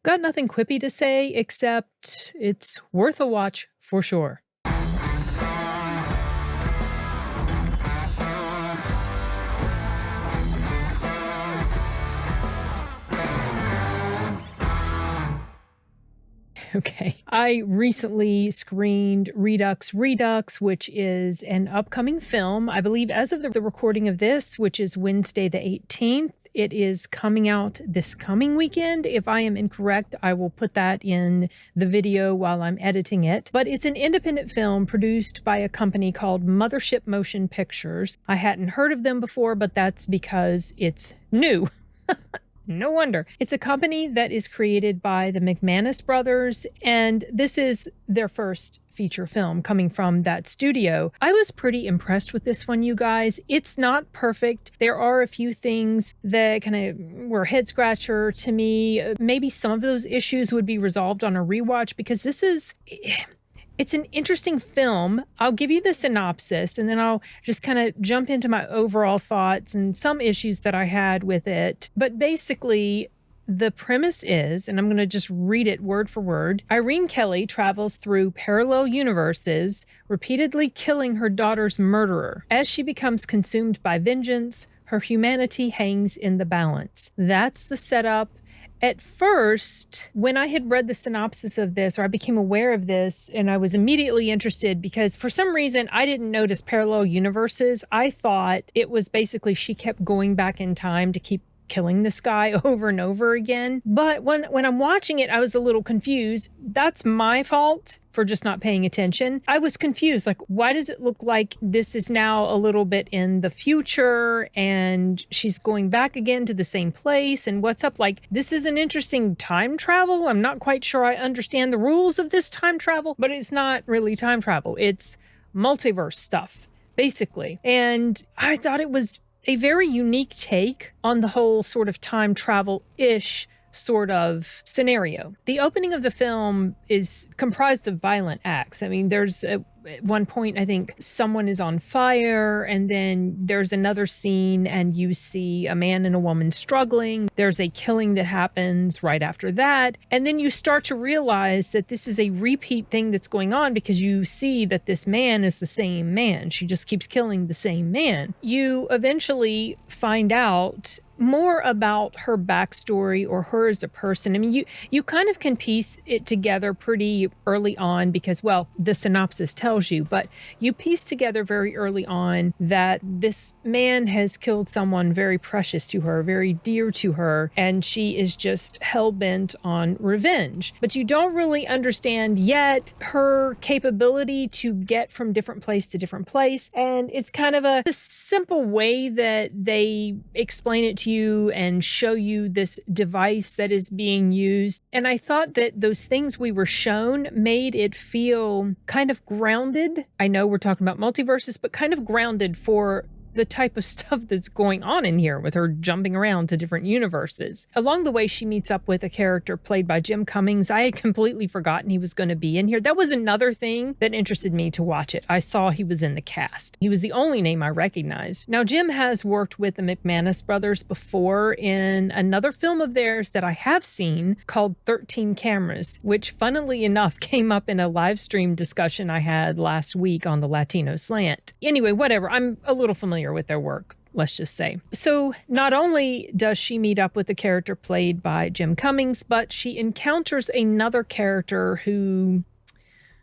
Got nothing quippy to say, except it's worth a watch for sure. Okay. I recently screened Redux Redux, which is an upcoming film. I believe as of the recording of this, which is Wednesday the 18th, it is coming out this coming weekend. If I am incorrect, I will put that in the video while I'm editing it. But it's an independent film produced by a company called Mothership Motion Pictures. I hadn't heard of them before, but that's because it's new. No wonder. It's a company that is created by the McManus brothers, and this is their first feature film coming from that studio. I was pretty impressed with this one, you guys. It's not perfect. There are a few things that kind of were head scratcher to me. Maybe some of those issues would be resolved on a rewatch, because it's an interesting film. I'll give you the synopsis and then I'll just kind of jump into my overall thoughts and some issues that I had with it. But basically, the premise is, and I'm going to just read it word for word, Irene Kelly travels through parallel universes, repeatedly killing her daughter's murderer. As she becomes consumed by vengeance, her humanity hangs in the balance. That's the setup. At first, when I had read the synopsis of this, or I became aware of this, and I was immediately interested because for some reason I didn't notice parallel universes. I thought it was basically she kept going back in time to keep killing this guy over and over again. But when I'm watching it, I was a little confused. That's my fault for just not paying attention. I was confused. Like, why does it look like this is now a little bit in the future and she's going back again to the same place? And what's up? Like, this is an interesting time travel. I'm not quite sure I understand the rules of this time travel, but it's not really time travel. It's multiverse stuff, basically. And I thought it was a very unique take on the whole sort of time travel-ish sort of scenario. The opening of the film is comprised of violent acts. I mean, there's at one point, I think someone is on fire, and then there's another scene and you see a man and a woman struggling. There's a killing that happens right after that. And then you start to realize that this is a repeat thing that's going on because you see that this man is the same man. She just keeps killing the same man. You eventually find out more about her backstory or her as a person. I mean, you kind of can piece it together pretty early on because, well, the synopsis tells you, but you piece together very early on that this man has killed someone very precious to her, very dear to her, and she is just hell-bent on revenge. But you don't really understand yet her capability to get from different place to different place. And it's kind of a simple way that they explain it to you and show you this device that is being used. And I thought that those things we were shown made it feel kind of grounded. I know we're talking about multiverses, but kind of grounded for the type of stuff that's going on in here with her jumping around to different universes. Along the way, she meets up with a character played by Jim Cummings. I had completely forgotten he was going to be in here. That was another thing that interested me to watch it. I saw he was in the cast. He was the only name I recognized. Now, Jim has worked with the McManus brothers before in another film of theirs that I have seen called 13 Cameras, which funnily enough came up in a live stream discussion I had last week on the Latino Slant. Anyway, whatever. I'm a little familiar with their work, let's just say. So not only does she meet up with the character played by Jim Cummings, but she encounters another character who,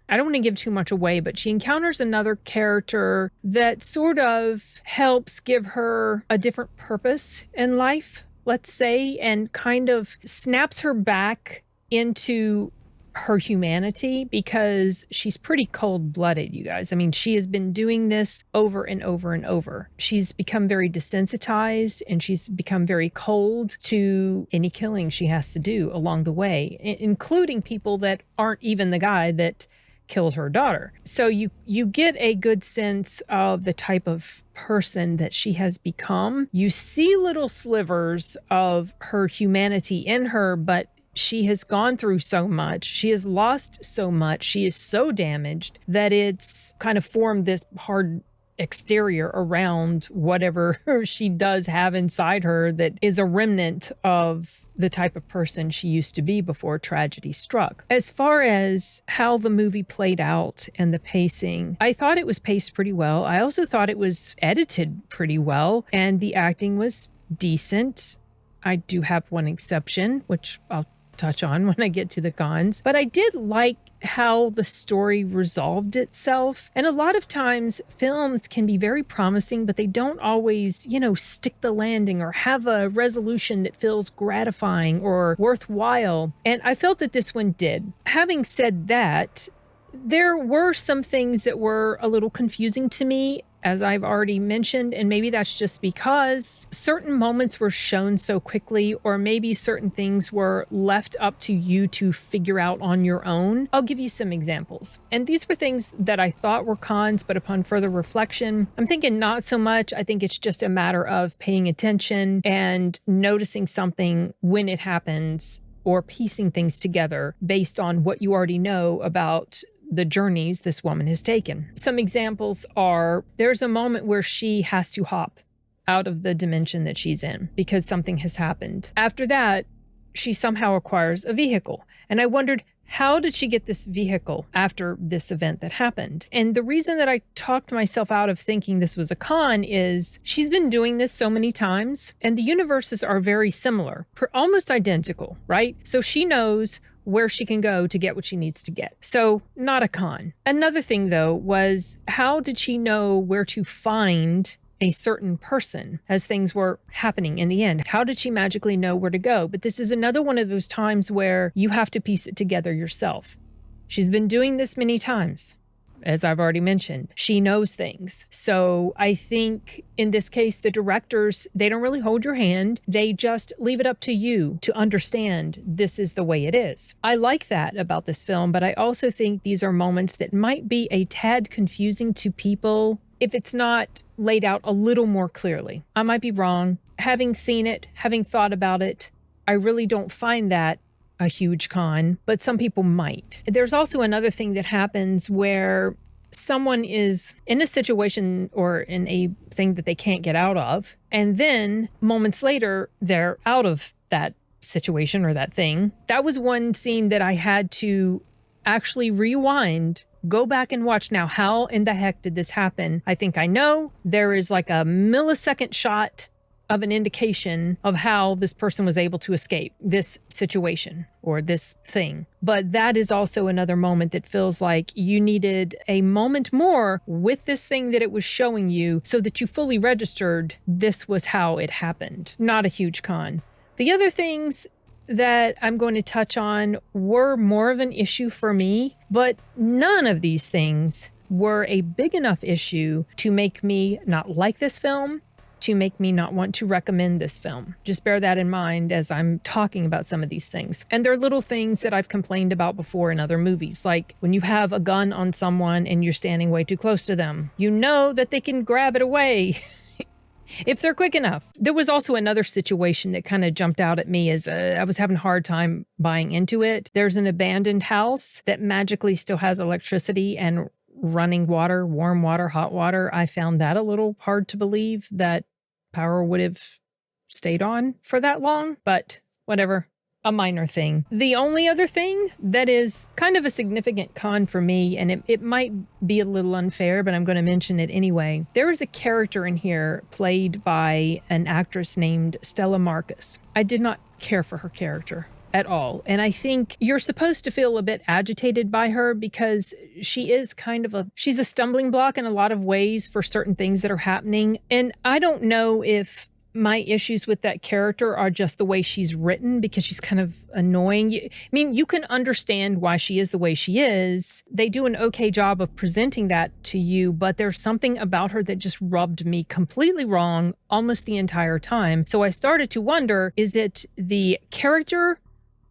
I don't want to give too much away, but she encounters another character that sort of helps give her a different purpose in life, let's say, and kind of snaps her back into her humanity because she's pretty cold-blooded, you guys. I mean, she has been doing this over and over and over. She's become very desensitized and she's become very cold to any killing she has to do along the way, including people that aren't even the guy that killed her daughter. So you get a good sense of the type of person that she has become. You see little slivers of her humanity in her, but she has gone through so much. She has lost so much. She is so damaged that it's kind of formed this hard exterior around whatever she does have inside her that is a remnant of the type of person she used to be before tragedy struck. As far as how the movie played out and the pacing, I thought it was paced pretty well. I also thought it was edited pretty well, and the acting was decent. I do have one exception, which I'll touch on when I get to the cons, but I did like how the story resolved itself. And a lot of times films can be very promising, but they don't always, stick the landing or have a resolution that feels gratifying or worthwhile. And I felt that this one did. Having said that, there were some things that were a little confusing to me, as I've already mentioned, and maybe that's just because certain moments were shown so quickly, or maybe certain things were left up to you to figure out on your own. I'll give you some examples. And these were things that I thought were cons, but upon further reflection, I'm thinking not so much. I think it's just a matter of paying attention and noticing something when it happens, or piecing things together based on what you already know about the journeys this woman has taken. Some examples are, there's a moment where she has to hop out of the dimension that she's in because something has happened. After that, she somehow acquires a vehicle. And I wondered, how did she get this vehicle after this event that happened? And the reason that I talked myself out of thinking this was a con is she's been doing this so many times, and the universes are very similar, almost identical, right? So she knows where she can go to get what she needs to get. So not a con. Another thing though was, how did she know where to find a certain person as things were happening in the end? How did she magically know where to go? But this is another one of those times where you have to piece it together yourself. She's been doing this many times. As I've already mentioned, she knows things. So I think in this case, the directors, they don't really hold your hand. They just leave it up to you to understand this is the way it is. I like that about this film, but I also think these are moments that might be a tad confusing to people if it's not laid out a little more clearly. I might be wrong. Having seen it, having thought about it, I really don't find that a huge con, but some people might. There's also another thing that happens where someone is in a situation or in a thing that they can't get out of, and then moments later, they're out of that situation or that thing. That was one scene that I had to actually rewind, go back and watch. Now, how in the heck did this happen? I think I know. There is like a millisecond shot of an indication of how this person was able to escape this situation or this thing. But that is also another moment that feels like you needed a moment more with this thing that it was showing you so that you fully registered this was how it happened. Not a huge con. The other things that I'm going to touch on were more of an issue for me, but none of these things were a big enough issue to make me not like this film, to make me not want to recommend this film. Just bear that in mind as I'm talking about some of these things. And there are little things that I've complained about before in other movies, like when you have a gun on someone and you're standing way too close to them, you know that they can grab it away if they're quick enough. There was also another situation that kind of jumped out at me as I was having a hard time buying into it. There's an abandoned house that magically still has electricity and running water, warm water, hot water. I found that a little hard to believe that power would have stayed on for that long, but whatever, a minor thing. The only other thing that is kind of a significant con for me, and it might be a little unfair, but I'm going to mention it anyway. There is a character in here played by an actress named Stella Marcus. I did not care for her character at all. And I think you're supposed to feel a bit agitated by her because she is she's a stumbling block in a lot of ways for certain things that are happening. And I don't know if my issues with that character are just the way she's written, because she's kind of annoying. You can understand why she is the way she is. They do an okay job of presenting that to you, but there's something about her that just rubbed me completely wrong almost the entire time. So I started to wonder, is it the character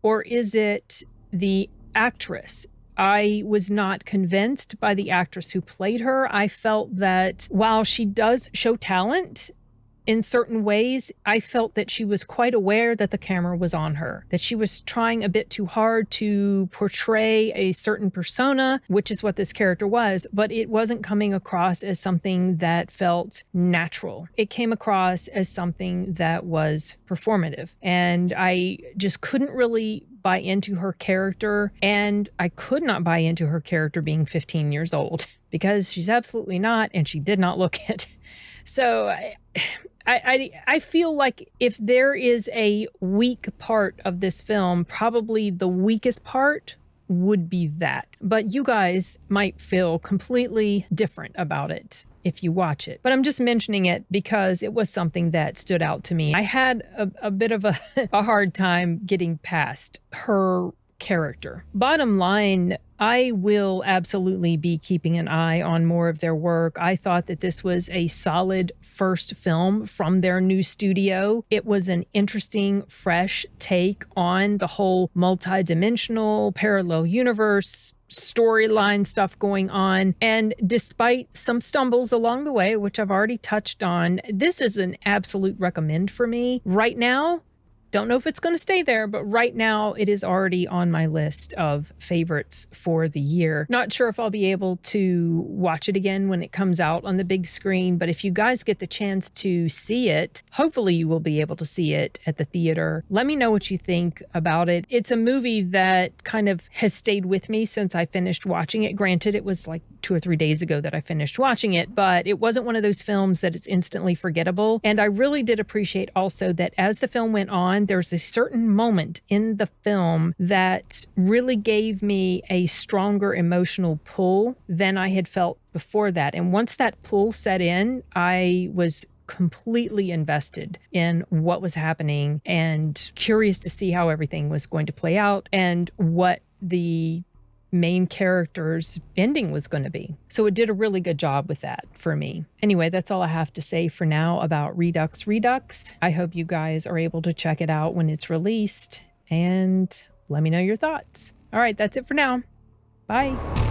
or is it the actress? I was not convinced by the actress who played her. I felt that while she does show talent, in certain ways, I felt that she was quite aware that the camera was on her, that she was trying a bit too hard to portray a certain persona, which is what this character was, but it wasn't coming across as something that felt natural. It came across as something that was performative. And I just couldn't really buy into her character, and I could not buy into her character being 15 years old because she's absolutely not, and she did not look it. So I feel like if there is a weak part of this film, probably the weakest part would be that. But you guys might feel completely different about it if you watch it. But I'm just mentioning it because it was something that stood out to me. I had a bit of a hard time getting past her character. Bottom line, I will absolutely be keeping an eye on more of their work. I thought that this was a solid first film from their new studio. It was an interesting, fresh take on the whole multi-dimensional parallel universe storyline stuff going on. And despite some stumbles along the way, which I've already touched on, this is an absolute recommend for me. Right now, don't know if it's going to stay there, but right now it is already on my list of favorites for the year. Not sure if I'll be able to watch it again when it comes out on the big screen, but if you guys get the chance to see it, hopefully you will be able to see it at the theater. Let me know what you think about it. It's a movie that kind of has stayed with me since I finished watching it. Granted, it was like 2 or 3 days ago that I finished watching it, but it wasn't one of those films that it's instantly forgettable. And I really did appreciate also that as the film went on, there's a certain moment in the film that really gave me a stronger emotional pull than I had felt before that. And once that pull set in, I was completely invested in what was happening and curious to see how everything was going to play out and what the main character's ending was going to be. So it did a really good job with that for me. Anyway, that's all I have to say for now about Redux Redux. I hope you guys are able to check it out when it's released and let me know your thoughts. All right, that's it for now. Bye.